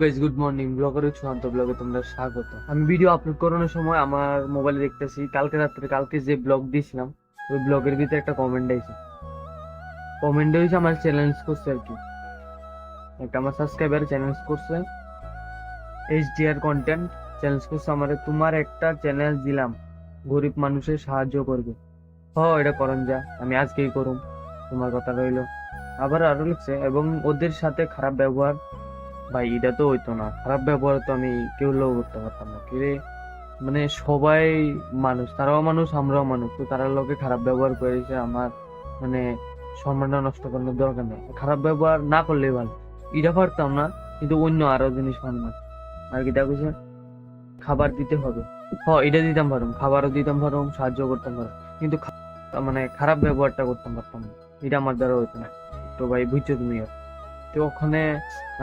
Guys, good morning. Blogger Sushant ব্লগে তোমরা স্বাগত। আমি ভিডিও আপলোড করানোর সময় আমার মোবাইলে দেখতেছি কালকে রাত্রে যে ব্লগ দিয়েছিলাম ওই ব্লগের ভিতরে একটা কমেন্ট আইছে। কমেন্ট হয়েছে আমার চ্যালেঞ্জ করছে আর কি, একটা আমার সাবস্ক্রাইবার চ্যালেঞ্জ করছে, এইচডিআর কন্টেন্ট চ্যালেঞ্জ করছে আমারে, তোমার একটা চ্যালেঞ্জ দিলাম, গরিব মানুষের সাহায্য করবে। এটা করুন যা, আমি আজকেই করুম, তোমার কথা রইলো। আবার আরো লিখছে, এবং ওদের সাথে খারাপ ব্যবহার। ভাই এটা তো হইতো না, খারাপ ব্যবহার তো আমি কেউ লোক করতে পারতাম না কি রে। মানে সবাই মানুষ, তারাও মানুষ আমরাও মানুষ, তো তারা লোকে খারাপ ব্যবহার করেছে আমার, মানে সম্মানটা নষ্ট করানোর দরকার নেই, খারাপ ব্যবহার না করলেই ভালো। এটা পারতাম না, কিন্তু অন্য আরো জিনিস পারতাম। আর কি দেখো, খাবার দিতে হবে, এটা দিতাম পারুম, খাবারও দিতাম পারুম, সাহায্য করতাম পারুম, কিন্তু মানে খারাপ ব্যবহারটা করতাম পারতাম না, এটা আমার দ্বারা হতো না। তো ভাই বুঝছো তুমি। তো ওখানে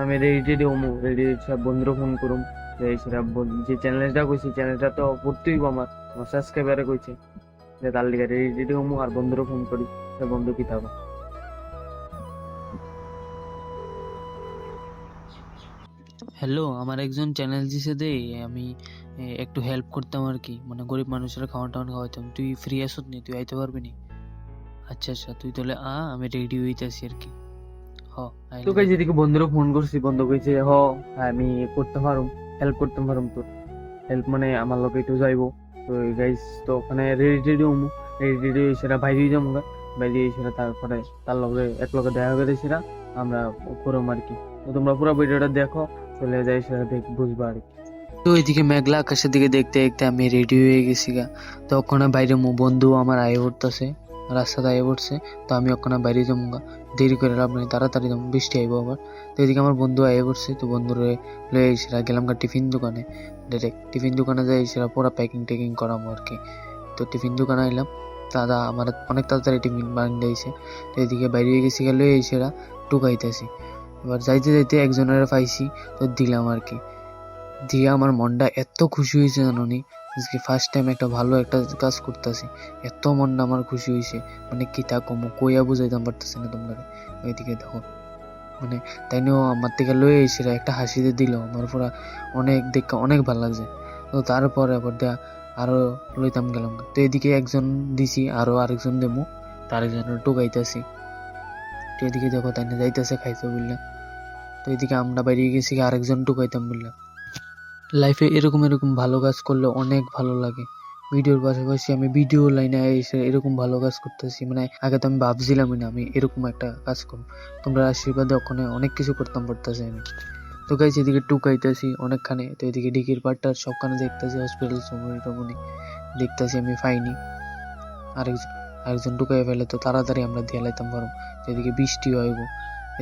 আমি রেডি হমু, রেডি সব বন্ধুরা ফোন করুম, যে সেটা যে চ্যানেলটা কইছি চ্যানেলটা তো করতেই আমার আমার সাবস্ক্রাইবারে কইছে, যে তার লিগে রেডি হমু আর বন্ধুরা ফোন করি, সে বন্ধু কি থাকো। হ্যালো, আমার একজন চ্যানেল দিছে দে, আমি একটু হেল্প করতাম আর কি, মানে গরিব মানুষের খাওয়ান টাওয়ান খাওয়াইতাম। তুই ফ্রি আসত নি? তুই আইতে পারবি নি? আচ্ছা আচ্ছা, তুই তাহলে আমি রেডি হইতাছি আর কি। হ, তো আইলে গাইজ দেখা। এদিকে বন্ধুরা ফোন করছি, বন্ধু কইছে আমি করতে পারুম, হেল্প করতে পারুম তোর, হেল্প মানে আমার লোকে একটু যাইবো। তো গাইজ তো ওখানে রেডি রেডি হমু, রেডি রেডি সেটা বাইরে যাবো, বাইরে সেটা তারপরে তার লগে এক লগে দেখা করে সেটা আমরা করুম আর কি। তো তোমরা পুরো ভিডিওটা দেখো, চলে যাই সেটা দেখ বুঝবা আর কি। তো এদিকে মেঘলা আকাশের দিকে দেখতে দেখতে আমি রেডি হয়ে গেছি গা। তো ওখানে বাইরে বন্ধু আমার আয়ে পড়তেছে, রাস্তাতে আয়ে পড়ছে। তো আমি ওখানে বাইরে যাবো গা, দেরি করে লাভ নেই, তাড়াতাড়ি যাবো, বৃষ্টি আইবো আবার। তো এদিকে আমার বন্ধু আয়ে পড়ছে, তো বন্ধুরে লয়ে এসেরা গেলাম গা টিফিন দোকানে। ডাইরেক্ট টিফিন দোকানে যাই এসেরা পুরা প্যাকিং টেকিং করামো আর কি। তো টিফিন দোকানে আইলাম, দাদা আমার অনেক তাড়াতাড়ি টিফিন বানিয়ে দিয়েছে। তো এদিকে বাইরে গেছি গেলে এসেরা টুকাইতেছি। এবার যাইতে যাইতে একজনের পাইছি, তো দিলাম আর কি। দিয়ে আমার মনটা এত খুশি হয়েছে জানোনি, আজকে ফার্স্ট টাইম একটা ভালো একটা কাজ করতেছি। এত মনটা আমার খুশি হয়েছে, মানে কি তা কমো কইয়া বুঝাইতাম পারতেছি না তোমরা। ওইদিকে দেখো, মানে তাই নিয়েও আমার থেকে লয়ে এসে একটা হাসিতে দিল, আমার পুরা অনেক দেখে অনেক ভালো লাগছে। তো তারপরে আবার দেয়া আরো লইতাম গেলাম। তো এদিকে একজন দিছি, আরো আরেকজন দেবো, তার একজনের টোকাইতেছি। তো এদিকে দেখো তাই না যাইতেছে খাইতে বললাম। তো এদিকে আমরা বাইরে গেছি আরেকজন টোকাইতাম বললাম। লাইফে এরকম এরকম ভালো কাজ করলে অনেক ভালো লাগে। ভিডিওর পাশাপাশি আমি ভিডিও লাইনে এসে এরকম ভালো কাজ করতেছি, মানে আগে তো আমি ভাবছিলামই না আমি এরকম একটা কাজ করব। তোমরা আশীর্বাদে ওখানে অনেক কিছু করতাম পারতেছি আমি। তো গাইস এদিকে টুকাইতেছি অনেকখানে, তো এদিকে ডিকির পাটটা সবখানে দেখতেছি, হসপিটাল সময় দেখতেছি আমি পাইনি। আরেকজন আরেকজন টুকাই ফেলে, তো তাড়াতাড়ি আমরা দিয়ে লাইতাম পারো। তো এদিকে বৃষ্টি হইব,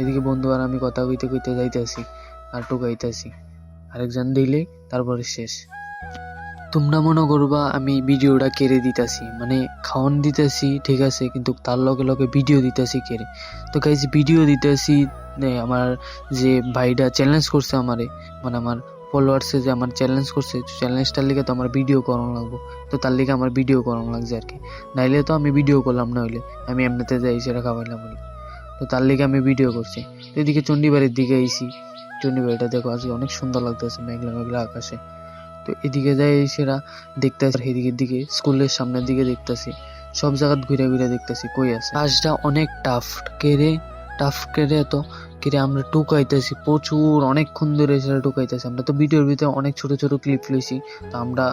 এদিকে বন্ধু আর আমি কথা কইতে কইতে যাইতেছি আর টুকাইতেছি। আরেকজন দিলে তারপরে শেষ। তোমরা মনে করবা আমি ভিডিওটা কেড়ে দিতেছি, মানে খাওয়ান দিতেছি ঠিক আছে, কিন্তু তার লগে লগে ভিডিও দিতেছি কেড়ে। তো গাইজ ভিডিও দিতেছি, আমার যে ভাইটা চ্যালেঞ্জ করছে আমারে, মানে আমার ফলোয়ার্সে যে আমার চ্যালেঞ্জ করছে, চ্যালেঞ্জটার লিগে তো আমার ভিডিও করানো লাগবো। তো তার লিগে আমার ভিডিও করানো লাগছে আর কি, নাইলে তো আমি ভিডিও করলাম না, হইলে আমি এমনিতে যাই সেটা খাওয়াইলাম বলে। তো তার লিগে আমি ভিডিও করছি। তো এদিকে চণ্ডীবাড়ির দিকে আইছি, চণ্ডীবাড়িটা দেখো আজকে অনেক সুন্দর লাগতেছে মেঘলা মেঘলা আকাশে। তো এদিকে যাই সেরা দেখতেছি, এদিকের দিকে স্কুলের সামনের দিকে দেখতেছি, সব জায়গা ঘুরে ঘুরে দেখতেছি কই আছে। কাজটা অনেক টাফ কেড়ে, টাফ কেড়ে তো কেড়ে আমরা টুকাইতেছি প্রচুর, অনেকক্ষণ ধরে সেটা টুকাইতেছি। আমরা তো ভিডিওর ভিতরে অনেক ছোট ছোট ক্লিপ লইছি, তো আমরা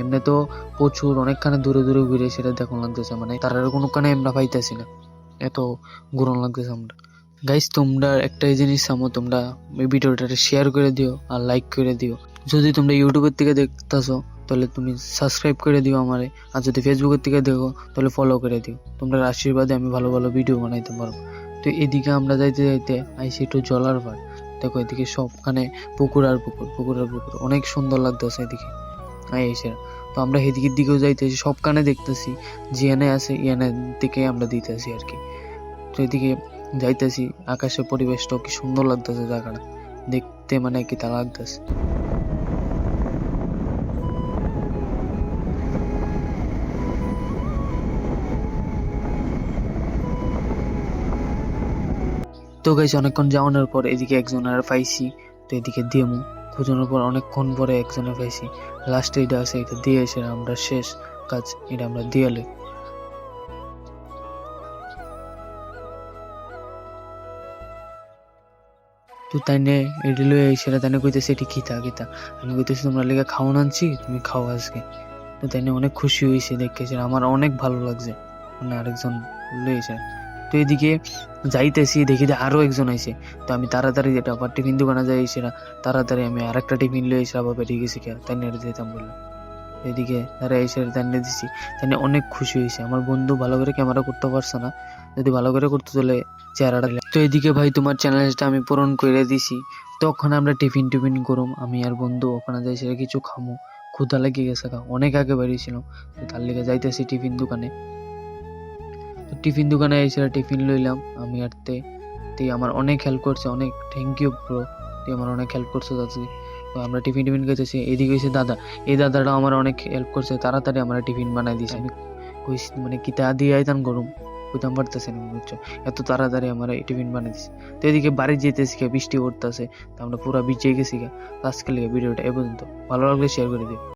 এমনি তো প্রচুর অনেকখানে দূরে দূরে ঘুরে সেটা দেখুন লাগতেছে, মানে তার কোনো কানে আমরা পাইতেছি না, এত ঘুরন লাগতেছে আমরা। গাইস তোমরা একটাই জিনিস চামো, তোমরা এই ভিডিওটা শেয়ার করে দিও আর লাইক করে দিও। যদি তোমরা ইউটিউবের থেকে দেখতেছো তাহলে তুমি সাবস্ক্রাইব করে দিও আমারে, আর যদি ফেসবুকের থেকে দেখো তাহলে ফলো করে দিও। তোমরা আশীর্বাদে আমি ভালো ভালো ভিডিও বানাইতে পারবো। তো এদিকে আমরা যাইতে যাইতে আইসি একটু জলার পার, দেখো এদিকে সবখানে পুকুর আর পুকুর, পুকুর আর পুকুর, অনেক সুন্দর লাগতেছে এদিকে এসে। তো আমরা এদিকের দিকেও যাইতেছি, সবখানে দেখতেছি জিয়ানে আছে ইয়ানের দিকে আমরা দিতেছি আর কি। তো এদিকে যাইতেছি, আকাশের পরিবেশটাও কি সুন্দর লাগতেছে, জায়গাটা দেখতে মানে কি তা লাগতেছে। তো গাইস অনেকক্ষণ যাওয়ানোর পর এদিকে একজন আর পাইছি, তো এদিকে দিয়েমু খোঁজানোর পর অনেকক্ষণ পরে একজনে পাইছি, লাস্টে এটা আছে, এটা দিয়ে এসে আমরা শেষ কাজ, এটা আমরা দিয়ালে। তো তাই নে এটি লয়ে এসে তাই কইতেছে এটি খিতা খিতা, আমি কইতেছি তোমরা লেগে খাওয়ান আনছি, তুমি খাও আজকে। তো তাই অনেক খুশি হয়েছে দেখেছে, আমার অনেক ভালো লাগছে, মানে আরেকজন লয়েছে। তো এদিকে যাইতেছি দেখি যে আরো একজন আইছে, তো আমি তাড়াতাড়ি যেটা আবার টিফিন দোকানে যাই সেটা তাড়াতাড়ি আমি আরেকটা টিফিন লয়ে এসে আবার বেরিয়ে গেছি তাই নিয়ে যেতাম বললাম। এদিকে তারা এসে তাই দিছি, তাই অনেক খুশি হয়েছে। আমার বন্ধু ভালো করে ক্যামেরা করতে পারছে না, যদি ভালো করে করতে চলে চেহারাটা। তো এদিকে ভাই তোমার চ্যালেঞ্জটা আমি পূরণ করে দিছি। তখন আমরা টিফিন টিফিন করুম, আমি আর বন্ধু ওখানে যাই সেটা কিছু খামো, ক্ষুধা লেগে গেছে অনেক আগে বেরিয়েছিলাম। তো তার লেগে যাইতেছি টিফিন দোকানে। তো টিফিন দোকানে এসে টিফিন লইলাম আমি আর তে আমার অনেক হেল্প করছে, অনেক থ্যাংক ইউ ব্রো, তুই আমার অনেক হেল্প করছে আজকে। তো আমরা টিফিন টিফিন খেতেছি, এদিকে এসে দাদা, এই দাদাটা আমার অনেক হেল্প করছে, তাড়াতাড়ি আমরা টিফিন বানাই দিয়েছি। আমি কইছি মানে কিতা দিয়ে আইতাম গরম কইতাম পারতেছে না, বুঝছো, এত তাড়াতাড়ি আমার এই টিফিন বানিয়ে দিছি। তো এদিকে বাড়ি যেতেছি বৃষ্টি পড়তেছে, তো আমরা পুরো ভিজে গেছি। আজকের ভিডিওটা এ পর্যন্ত, ভালো লাগলে শেয়ার করে দিও।